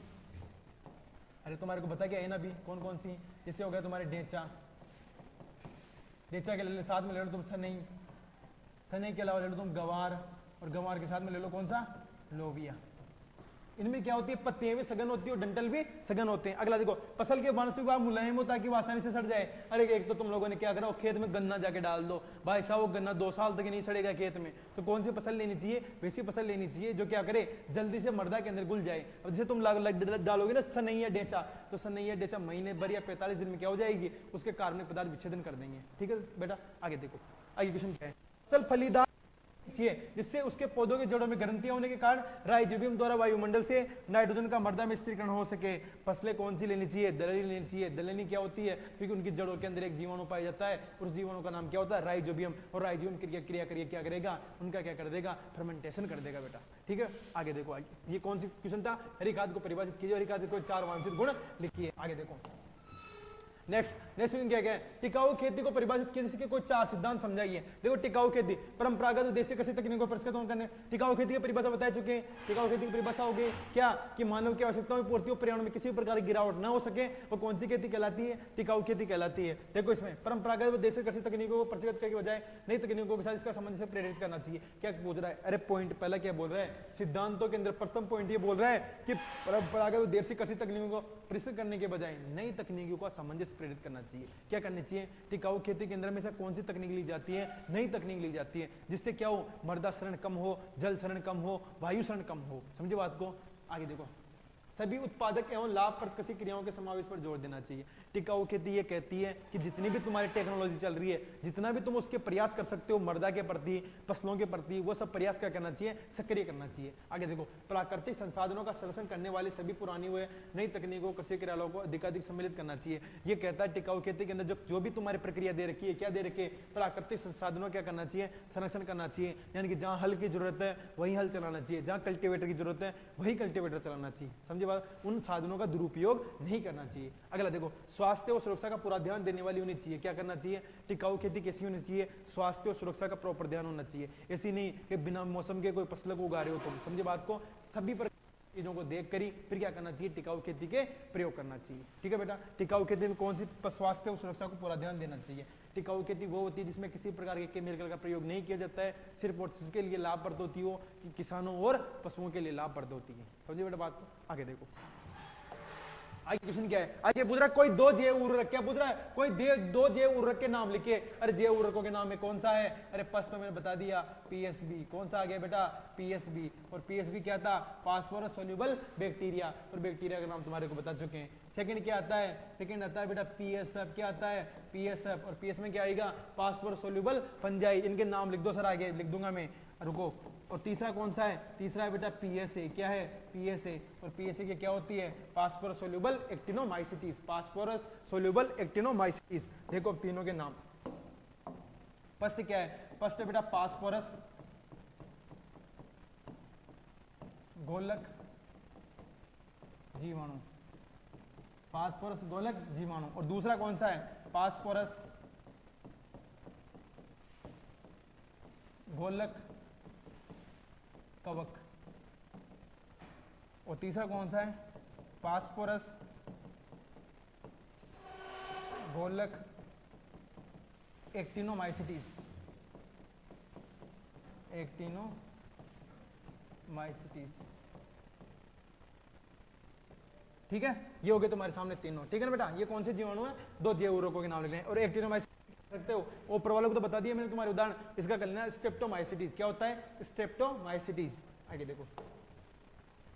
अरे तुम्हारे को बता क्या है ना भी कौन कौन सी? जैसे हो गया तुम्हारे ढेंचा, ढेंचा के ले लो, साथ में ले लो तुम सनई, सनई के अलावा ले लो तुम गवार, और गवार के साथ में ले लो कौन सा? लोबिया। इनमें क्या होती है? पत्तियां भी सघन होती है और डंटल भी सघन होते हैं। अगला देखो, फसल के वानस्पतिक भाग मुलायम हो ताकि वो आसानी से सड़ जाए। अरे एक तो तुम लोगों ने क्या करा, वो खेत में गन्ना जाके डाल दो। भाई साहब वो गन्ना 2 साल तक नहीं सड़ेगा खेत में। तो कौन सी फसल लेनी चाहिए? वैसी फसल लेनी चाहिए जो क्या करे? जल्दी से मृदा के अंदर घुल जाए। अब जैसे तुम डालोगे ना सनैया ढेंचा, तो सनैया ढेंचा महीने भर या 45 दिन में क्या हो जाएगी? उसके कार्बनिक पदार्थ विच्छेदन कर देंगे। ठीक है बेटा, आगे देखो। आगे क्वेश्चन क्या है? फसल फलीदार जिससे उसके पौधों के जड़ों में ग्रंथियां होने के कारण राइजोबियम द्वारा वायुमंडल से नाइट्रोजन का मृदा में स्थिरीकरण हो सके। फसलें कौन सी लेनी चाहिए? दलहनी लेनी चाहिए। दलहनी क्या होती है? क्योंकि उनकी जड़ों के अंदर एक जीवाणु पाया जाता है, उस जीवाणु का नाम क्या होता है? राइजोबियम। और राइजोबियम क्रिया करिए क्या करेगा? उनका क्या कर देगा? फर्मेंटेशन कर देगा बेटा। ठीक है, आगे देखो। आगे ये कौन सी क्वेश्चन था? हरी खाद को परिभाषित कीजिए, हरी खाद के कोई 4 वांछित गुण लिखिए। आगे देखो नेक्स्ट क्या है? टिकाऊ खेती को परिभाषित किए जिसके कोई 4 सिद्धांत समझाइए। देखो टिकाऊ खेती परंपरागत देशी कृषि तकनीकों पर पुरस्कृत करने। टिकाऊ खेती की परिभाषा बता चुके हैं। टिकाऊ खेती की परिभाषा होगी क्या? कि मानव की आवश्यकताओं में पूर्ति और पर्यावरण में किसी भी प्रकार की गिरावट ना हो सके, वो कौन सी खेती कहलाती है? टिकाऊ खेती कहलाती है। देखो इसमें परंपरागत देशी कृषि तकनीकों को पुरस्कृत करने के बजाय नई तकनीकों के साथ इसका संबंध से प्रेरित करना चाहिए। क्या पूछ रहा है? अरे पॉइंट पहला क्या बोल रहा है? सिद्धांतों के अंदर प्रथम पॉइंट ये बोल रहा है कि परंपरागत देशी कृषि तकनीकों को पुरस्कृत करने के बजाय नई तकनीकों का सामंजस्य प्रेरित करना चाहिए। क्या करनी चाहिए? टिकाऊ खेती के अंदर में से कौन सी तकनीक ली जाती है? नई तकनीक ली जाती है, जिससे क्या हो? मृदा क्षरण कम हो, जल क्षरण कम हो, वायु क्षरण कम हो। समझे बात को? आगे देखो, सभी उत्पादक एवं लाभप्रद कृषि क्रियाओं के समावेश पर जोर देना चाहिए। टिकाऊ खेती ये कहती है कि जितनी भी तुम्हारी टेक्नोलॉजी चल रही है, जितना भी तुम उसके प्रयास कर सकते हो मृदा के प्रति, फसलों के प्रति, वो सब प्रयास क्या करना चाहिए? सक्रिय करना चाहिए। आगे देखो, प्राकृतिक संसाधनों का संरक्षण करने वाली सभी पुरानी व नई तकनीकों, कृषि क्रियाओं को अधिकाधिक सम्मिलित करना चाहिए। ये कहता है टिकाऊ खेती के अंदर जो भी तुम्हारी प्रक्रिया दे रखी है, क्या दे रखी है? प्राकृतिक संसाधनों क्या करना चाहिए? संरक्षण करना चाहिए। यानी कि जहां हल की जरूरत है वही हल चलाना चाहिए, जहां कल्टीवेटर की जरूरत है वही कल्टीवेटर चलाना चाहिए। समझे बात? उन साधनों का दुरुपयोग नहीं करना चाहिए। अगला देखो, स्वास्थ्य और सुरक्षा का पूरा ध्यान देने वाली होनी चाहिए। क्या करना चाहिए? टिकाऊ खेती कैसी होनी चाहिए? स्वास्थ्य और सुरक्षा का प्रॉपर ध्यान होना चाहिए। ऐसी नहीं कि बिना मौसम के कोई फसल को उगा रहे हो तुम। समझे बात को? सभी चीजों को देख कर ही फिर क्या करना चाहिए? टिकाऊ खेती के प्रयोग करना चाहिए। ठीक है बेटा, टिकाऊ खेती में कौन सी? स्वास्थ्य और सुरक्षा को पूरा ध्यान देना चाहिए। टिकाऊ खेती वो होती है जिसमें किसी प्रकार के केमिकल का प्रयोग नहीं किया जाता है, सिर्फ और सिर्फ के लिए लाभप्रद होती हो कि किसानों और पशुओं के लिए लाभप्रद होती है। समझे बेटा बात को? आगे देखो, आगे क्वेश्चन क्या है, आगे पूछ रहा है कोई दो जैव उर्वरक, क्या पूछ रहा है, कोई दो जैव उर्वरक के नाम लिखिए। अरे जैव उर्वरकों के नाम में कौन सा है, अरे फर्स्ट में मैंने बता दिया पीएसबी, कौन सा आ गया बेटा पीएसबी, और पीएसबी क्या था, फास्फोरस सोल्यूबल बैक्टीरिया, और बैक्टीरिया का नाम तुम्हारे को बता चुके हैं। सेकंड क्या आता है, सेकंड आता है बेटा पीएसएफ, क्या आता है पीएसएफ, और पीएस में क्या आएगा, फास्फोरस सोल्यूबल फंजाई, इनके नाम लिख दो सर, आगे लिख दूंगा मैं, रुको। और तीसरा कौन सा है, तीसरा है बेटा पीएसए, क्या है पीएसए, और पीएसए की क्या होती है, phosphorus soluble actinomycetes, phosphorus soluble actinomycetes. देखो अब तीनों के नाम, फर्स्ट क्या है, फर्स्ट है बेटा फास्फोरस गोलक जीवाणु, फास्फोरस गोलक जीवाणु, और दूसरा कौन सा है, फास्फोरस गोलक कवक, और तीसरा कौन सा है, फास्फोरस गोलक एक्टिनोमाइसिटीज, एक्टिनोमाइसिटीज। ठीक है, ये हो गए तुम्हारे सामने तीनों, ठीक है ना बेटा। ये कौन से जीवाणु है, दो जैव उर्वरकों के नाम लिखने हैं, और एक्टिनोमाइसिटीज सकते हो, ऊपर वालों को तो बता दिया मैंने तुम्हारे उदाहरण, इसका कर लेना स्ट्रेप्टोमाइसिटीज, क्या होता है स्ट्रेप्टोमाइसिटीज। आगे देखो,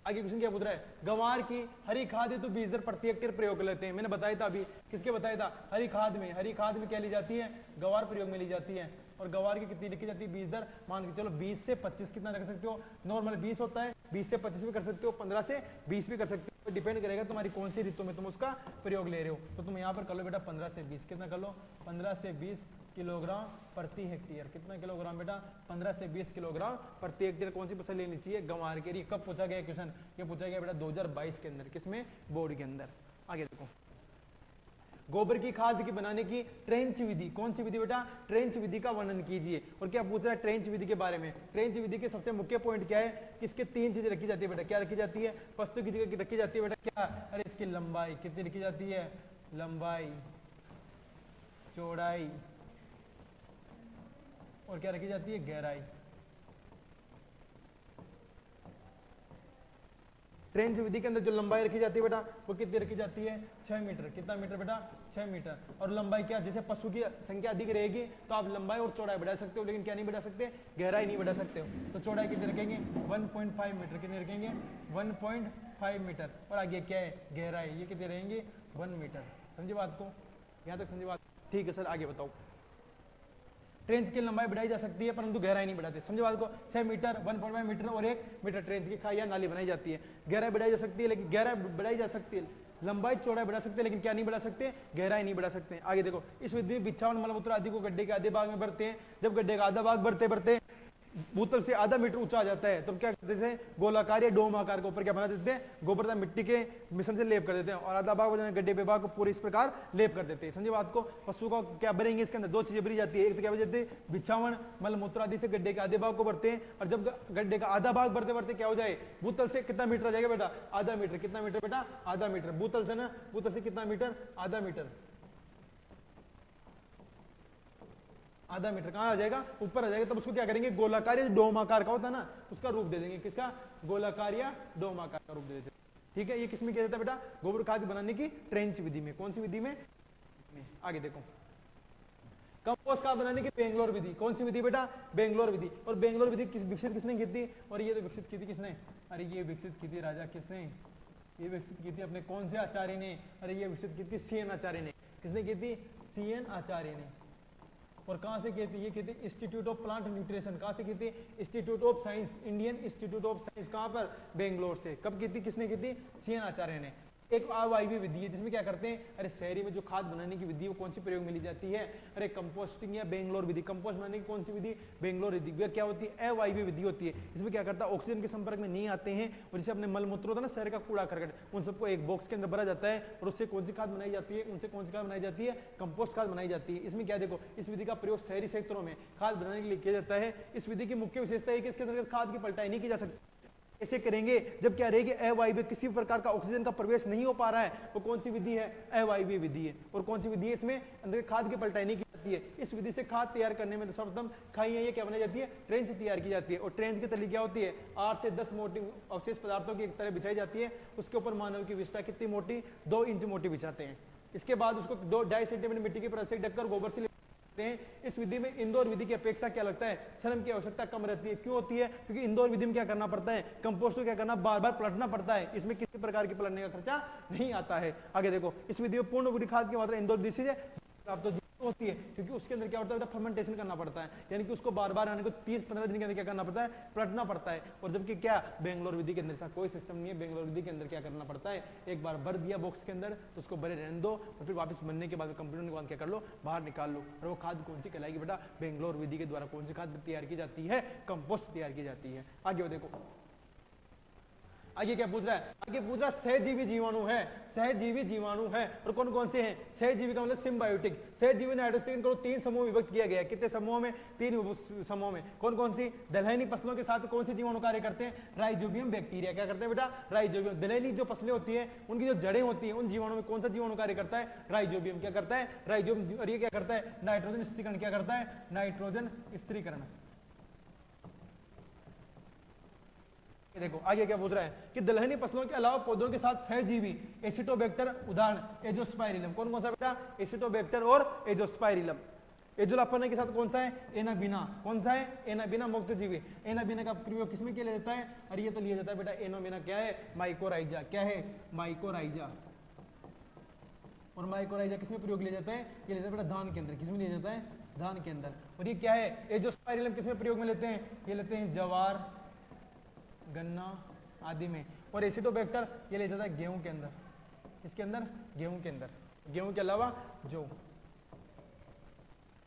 आगे क्वेश्चन क्या पूछ रहा है, गंवार की हरी खाद हेतु बीज दर प्रति हेक्टेयर प्रयोग लेते हैं, मैंने बताया था अभी, किसके बताया था, हरी खाद में क्या ली जाती है, गंवार प्रयोग में ली जाती है, और गंवार की कितनी लिखी जाती है बीज दर, मान के चलो 20 से 25 कितना रख सकते हो, नॉर्मल 20 होता है, 20 से 25 भी कर सकते हो, 15 से 20 भी कर सकते हो, डिपेंड करेगा तुम्हारी कौन सी ऋतु में तुम उसका प्रयोग ले रहे हो। तो तुम यहाँ पर कर लो बेटा 15 से 20, कितना कर लो 15 से 20 किलोग्राम प्रति हेक्टेयर, कितना किलोग्राम बेटा 15 से 20 किलोग्राम प्रति हेक्टेयर। कौन सी फसल लेनी चाहिए, गंवार के लिए। कब पूछा गया क्वेश्चन, ये पूछा गया बेटा 2022 के अंदर, किसमें, बोर्ड के अंदर। आगे देखो, गोबर की खाद की बनाने की ट्रेंच विधि, कौन सी विधि बेटा, ट्रेंच विधि का वर्णन कीजिए। और क्या पूछ रहा है ट्रेंच विधि के बारे में, ट्रेंच विधि के सबसे मुख्य पॉइंट क्या है कि इसके तीन चीजें रखी जाती है बेटा, क्या रखी जाती है, वस्तु की जगह रखी जाती है बेटा क्या, अरे इसकी लंबाई कितनी रखी जाती है, लंबाई, चौड़ाई, और क्या रखी जाती है, गहराई। ट्रेंच विधि के अंदर जो लंबाई रखी जाती है बेटा वो कितनी रखी जाती है, 6 मीटर, कितना मीटर बेटा, 6 मीटर। और लंबाई क्या, जैसे पशु की संख्या अधिक रहेगी तो आप लंबाई और चौड़ाई बढ़ा सकते हो, लेकिन क्या नहीं बढ़ा सकते, गहराई नहीं बढ़ा सकते हो। तो चौड़ाई कितनी रखेंगे, 1.5 मीटर, कितनी रखेंगे 1.5 मीटर, और आगे क्या है, गहराई, ये कितने रहेंगे 1 मीटर। समझे बात को, यहाँ तक समझे बात, ठीक है सर आगे बताओ। ट्रेंच की लंबाई बढ़ाई जा सकती है परंतु गहराई नहीं बढ़ाते, समझे बात को। 6 मीटर, 1.5 मीटर और 1 मीटर ट्रेंच की खाई या नाली बनाई जाती है। गहराई बढ़ाई जा सकती है, लेकिन गहराई बढ़ाई जा सकती है, लंबाई चौड़ाई बढ़ा सकते हैं, लेकिन क्या नहीं बढ़ा सकते, गहराई नहीं बढ़ा सकते। आगे देखो, इस विधि में बिछावन मलमूत्र आदि को गड्ढे के आधे भाग में भरते हैं। जब गड्ढे का आधा भाग भरते भरते भूतल से आधा मीटर ऊंचा आ जाता है, तो क्या करते थे, गोलाकार या डोम आकार के ऊपर क्या बना देते हैं, गोबर तथा मिट्टी के मिश्रण से लेप कर देते हैं, और आधा भाग गड्ढे पे भाग को पूरे इस प्रकार लेप कर देते हैं। समझे बात को। पशु का क्या भरेंगे, इसके अंदर दो चीजें भरी जाती है, एक तो क्या बजाते हैं, बिछावन मल मूत्र आदि से गड्ढे के आधे भाग को भरते हैं, और जब गड्ढे का आधा भाग भरते भरते क्या हो जाए, भूतल से कितना मीटर आ जाएगा बेटा, आधा मीटर, कितना मीटर बेटा, आधा मीटर, भूतल से ना, भूतल से कितना मीटर, आधा मीटर, आधा मीटर कहां आ जाएगा, ऊपर आ जाएगा। तब उसको क्या करेंगे, गोलाकार या डोम आकार का होता है ना, उसका रूप दे देंगे, किसका, गोलाकार या डोम आकार का रूप दे देते हैं। ठीक है, ये किसमें किया जाता है बेटा, गोबर खाद बनाने की ट्रेंच विधि में। कौन सी विधि में, आगे देखो, कंपोस्ट खाद बनाने की बेंगलोर विधि, कौन सी विधि बेटा, बेंगलोर विधि। और बेंगलोर विधि विकसित किसने की थी, और ये तो विकसित की थी किसने, अरे ये विकसित की थी राजा किसने, ये विकसित की थी अपने कौन से आचार्य ने, अरे ये विकसित की थी सीएन आचार्य ने। किसने की थी, सीएन आचार्य ने। और कहां से की थी, ये की थी इंस्टीट्यूट ऑफ प्लांट न्यूट्रिशन, कहां से की थी, institute of science, Indian institute of science, कहां पर, बेंगलोर से। कब की थी, किसने की थी, सीएन आचार्य ने। एक अवायवीय विधि है जिसमें क्या करते हैं, अरे शहरी में जो खाद बनाने की विधि वो कौन सी प्रयोग में ली जाती है, अरे कंपोस्टिंग या बेंगलोर विधि। कंपोस्ट बनाने की कौन सी विधि, बेंगलोर विधि। वह क्या होती है, अवायवीय विधि होती है। इसमें क्या करता है, ऑक्सीजन के संपर्क में नहीं आते हैं, और जैसे अपने मलमूत्र होता है ना, शहर का कूड़ा करकट, उन सबको एक बॉक्स के अंदर भरा जाता है, और उससे कौन सी खाद बनाई जाती है, उनसे कौन सी खाद बनाई जाती है, कंपोस्ट खाद बनाई जाती है। इसमें क्या देखो, इस विधि का प्रयोग शहरी क्षेत्रों में खाद बनाने के लिए किया जाता है। इस विधि की मुख्य विशेषता है कि इसके अंदर खाद की पलटाई नहीं की जा सकती। ऐसे करेंगे जब क्या रहेगी, अवायवीय, किसी प्रकार का ऑक्सीजन का प्रवेश नहीं हो पा रहा है, वो कौन सी विधि है, अवायवीय विधि है। और कौन सी विधि है, इसमें अंदर खाद की पलटाई नहीं की है। इस विधि से खाद तैयार करने में सर्वप्रथम खाइयां ये क्या बनाई जाती है, ट्रेंच तैयार की जाती है। और ट्रेंच की तली क्या होती है, 8 से 10 मोटी अवशेष पदार्थों की एक तरह बिछाई जाती है। उसके ऊपर मानव की विष्ठा कितनी मोटी, 2 इंच मोटी बिछाते हैं। इसके बाद उसको 2-2.5 सेंटीमीटर मिट्टी की परत से ढककर गोबर से हैं। इस विधि में इंदौर विधि की अपेक्षा क्या लगता है, श्रम की आवश्यकता कम रहती है। क्यों होती है, क्योंकि इंदौर विधि में क्या करना पड़ता है, कंपोस्ट को क्या करना, बार बार पलटना पड़ता है। इसमें किसी प्रकार की पलटने का खर्चा नहीं आता है। आगे देखो, इस विधि में पूर्ण खाद की मात्रा इंदौर विधि से आप तो होती है, क्योंकि उसके अंदर क्या होता है, फर्मेंटेशन करना पड़ता है, यानी कि उसको बार बार आने को 30-15 दिन के अंदर क्या करना पड़ता है, पलटना पड़ता है। और जबकि क्या बेंगलोर विधि के अंदर ऐसा कोई सिस्टम नहीं है। बेंगलोर विधि के अंदर क्या करना पड़ता है, एक बार भर दिया बॉक्स के अंदर तो उसको भरे रहने दो, और फिर वापस बनने के बाद कंप्यूटर के बाद क्या कर लो, बाहर निकाल लो। और वो खाद कौन सी कहलाएगी बेटा, बेंगलोर विधि के द्वारा कौन सी खाद तैयार की जाती है, कंपोस्ट तैयार की जाती है। आगे देखो, आगे क्या पूछ रहा है, आगे पूछ रहा है सहजीवी जीवाणु है, सहजीवी जीवाणु है। और कौन कौन से हैं, सहजीवी का मतलब सिम्बायोटिक। सहजीवी नाइट्रोजन को 3 समूह में विभक्त किया गया है। कितने समूहों में, 3 समूहों में। कौन कौन सी, दलहनी फसलों के साथ कौन से जीवाणु कार्य करते हैं, राइजोबियम बैक्टीरिया। क्या करते हैं बेटा, राइजोबियम। दलहनी जो फसलें होती है उनकी जो जड़ें होती हैं, उन जीवाणु में कौन सा जीवाणु कार्य करता है, राइजोबियम। क्या करता है, राइजोबियम। और ये क्या करता है, नाइट्रोजन स्थिरीकरण। क्या करता है, नाइट्रोजन स्थिरीकरण। देखो आगे क्या पूछ रहा है कि दलहनी फसलों के अलावा पौधों के साथ सहजीवी एसिटोबैक्टर, उदाहरण एजोस्पाइरिलम। कौन कौन सा बेटा, एसिटोबैक्टर और एजोस्पाइरिलम। एजोलाफाना के साथ कौन सा है, एनाबिना। कौन सा है, एनाबिना मुक्त जीवी। एनाबिना का प्रयोग किसमें किया जाता है, अरे ये तो लिया जाता है बेटा, एनोबिना क्या है, माइकोराइजा। क्या है, माइकोराइजा। और माइकोराइजा किसमें प्रयोग लिया जाता है, ये लेता है बेटा धान के अंदर। किसमें लिया जाता है, धान के अंदर। और ये क्या है, एजोस्पाइरिलम किसमें प्रयोग में लेते हैं, ये लेते हैं जवार, गन्ना आदि में। और एसिटोबैक्टर ये ले जाता है गेहूं के अंदर। इसके अंदर, गेहूं के अंदर, गेहूं के अलावा जो।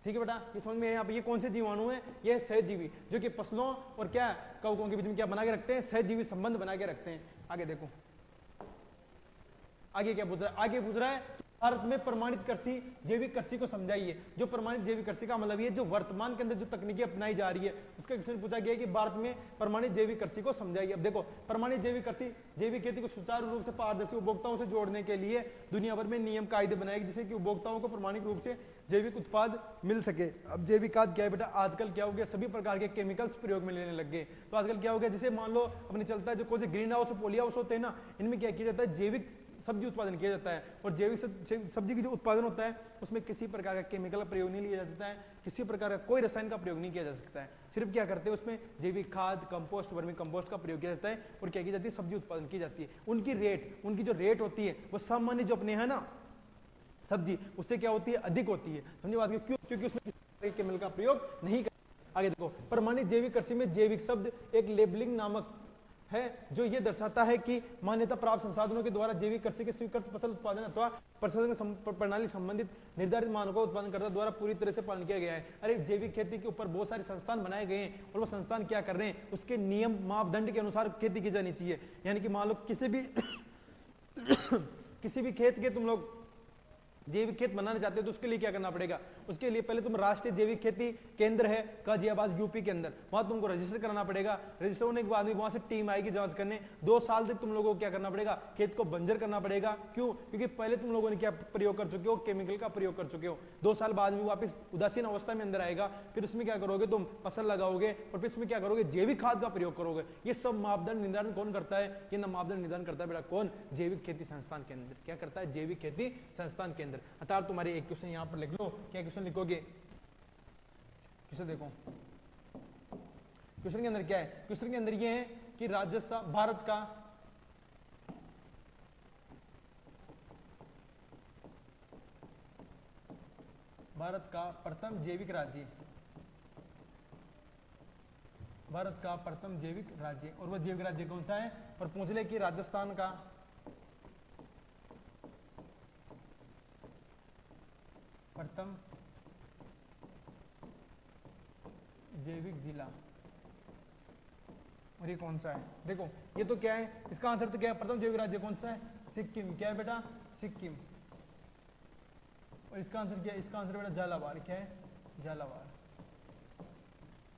ठीक है बेटा, ये समझ में है। यहाँ पे ये कौन से जीवाणु है, ये सहजीवी, जो कि फसलों और क्या कवकों के बीच में क्या बना के रखते हैं, सहजीवी संबंध बना के रखते हैं। आगे देखो, आगे क्या पूछ रहा है, आगे पूछ रहा है भारत में प्रमाणित कृषि, जैविक कृषि को समझाइए। जो प्रमाणित जैविक कृषि का मतलब ये जो वर्तमान के अंदर जो तकनीकी अपनाई जा रही है, उसका क्वेश्चन पूछा गया है कि भारत में प्रमाणित जैविक कृषि को समझाइए। अब देखो, प्रमाणित जैविक कृषि जैविक खेती को सुचारू रूप से पारदर्शी उपभोक्ताओं से जोड़ने के लिए दुनिया भर में नियम कायदे बनाए, जिससे कि उपभोक्ताओं को प्रमाणिक रूप से जैविक उत्पाद मिल सके। अब जैविक खाद क्या है बेटा, आजकल क्या हो गया, सभी प्रकार के केमिकल्स प्रयोग में लेने लग गए। तो आजकल क्या हो गया, जैसे मान लो अपने चलता है जो कौन से ग्रीन हाउस और पॉली हाउस होते हैं ना, इनमें क्या किया जाता है, जैविक सब्जी उत्पादन किया जाता है। और जैविक सब्जी की जो उत्पादन होता है उसमें किसी प्रकार का केमिकल का प्रयोग नहीं लिया जा सकता है, किसी प्रकार का कोई रसायन का प्रयोग नहीं किया जा सकता है। सिर्फ क्या करते हैं, उसमें जैविक खाद, कंपोस्ट, वर्मी कंपोस्ट का प्रयोग किया जाता है। और क्या की जाती है, सब्जी उत्पादन की जाती है। उनकी जो रेट होती है वो सामान्य जो अपने है ना सब्जी, उससे क्या होती है, अधिक होती है। समझे बात, क्यों, क्योंकि उसमें किसी केमिकल का प्रयोग नहीं करते। आगे देखो, प्रमाणित जैविक कृषि में जैविक शब्द एक लेबलिंग नामक है जो ये दर्शाता है कि मान्यता प्राप्त संसाधनों के द्वारा जैविक कृषि के स्वीकृत फसल उत्पादन अथवा प्रसंस्करण प्रणाली संबंधित निर्धारित मानकों उत्पादनकर्ता द्वारा पूरी तरह से पालन किया गया है। अरे जैविक खेती के ऊपर बहुत सारे संस्थान बनाए गए हैं, और वो संस्थान क्या कर रहे हैं, उसके नियम मापदंड के अनुसार खेती की जानी चाहिए। यानी कि मान लो किसी भी खेत के तुम लोग जैविक खेत बनाना चाहते हो तो उसके लिए क्या करना पड़ेगा, उसके लिए पहले तुम राष्ट्रीय जैविक खेती केंद्र है गाजियाबाद यूपी के अंदर, वहां तुमको रजिस्टर कराना पड़ेगा। रजिस्टर होने के बाद वहां से टीम आएगी जांच करने। 2 साल तक तुम लोगों को क्या करना पड़ेगा, खेत को बंजर करना पड़ेगा। क्यों, क्योंकि पहले तुम लोगों ने क्या प्रयोग कर चुके हो, केमिकल का प्रयोग कर चुके हो। 2 साल बाद में वापस उदासीन अवस्था में अंदर आएगा, फिर उसमें क्या करोगे, तुम फसल लगाओगे और फिर उसमें क्या करोगे, जैविक खाद का प्रयोग करोगे। ये सब मापदंड निर्धारण कौन करता है, ये ना मापदंड निर्धारण करता है बेटा कौन, जैविक खेती संस्थान केंद्र। क्या करता है, जैविक खेती संस्थान केंद्र। अर्थात तुम्हारे एक क्वेश्चन यहां पर लिख लो, क्या क्वेश्चन लिखोगे, क्वेश्चन देखो, क्वेश्चन के अंदर क्या है, क्वेश्चन के अंदर ये है कि राजस्थान भारत का प्रथम जैविक राज्य, भारत का प्रथम जैविक राज्य, और वह जैविक राज्य कौन सा है, और पूछ ले कि राजस्थान का प्रथम जैविक जिला, और ये कौन सा है। देखो ये तो क्या है, इसका आंसर तो क्या है, प्रथम जैविक राज्य कौन सा है, सिक्किम। क्या है बेटा, सिक्किम। और इसका आंसर क्या है, इसका आंसर बेटा झालावाड़। क्या है, झालावाड़।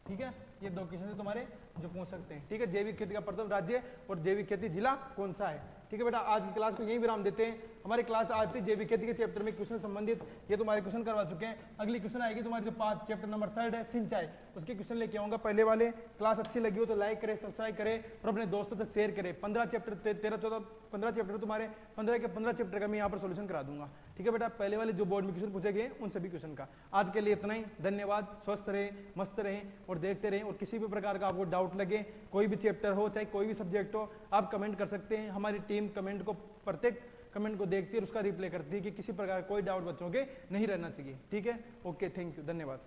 ठीक है, ये 2 क्वेश्चन है तुम्हारे जो पूछ सकते हैं। ठीक है, जैविक खेती का प्रथम राज्य और जैविक खेती जिला कौन सा है। ठीक है बेटा, आज की क्लास को यही विराम देते हैं। हमारी क्लास आज थी जैविक खेती के चैप्टर में क्वेश्चन संबंधित, ये तुम्हारे क्वेश्चन करवा चुके हैं। अगली क्वेश्चन आएगी तुम्हारी जो 5 चैप्टर नंबर 3 है सिंचाई, उसके क्वेश्चन लेके आऊंगा पहले वाले। क्लास अच्छी लगी हो तो लाइक करे, सब्सक्राइब करे और अपने दोस्तों तक शेयर करे। 15 चैप्टर 13 14 15 चैप्टर तुम्हारे 15 के 15 चैप्टर का मैं यहाँ पर सोल्यूशन करा दूंगा। ठीक है बेटा, पहले वाले जो बोर्ड में क्वेश्चन पूछे गए उन सभी क्वेश्चन का। आज के लिए इतना ही, धन्यवाद। स्वस्थ रहें, मस्त रहें और देखते रहें। और किसी भी प्रकार का आपको डाउट लगे, कोई भी चैप्टर हो चाहे कोई भी सब्जेक्ट हो, आप कमेंट कर सकते हैं। हमारी टीम कमेंट को, प्रत्येक कमेंट को देखती है और उसका रिप्लाई करती है कि किसी प्रकार कोई डाउट बच्चों के नहीं रहना चाहिए। ठीक है, ओके, थैंक यू, धन्यवाद।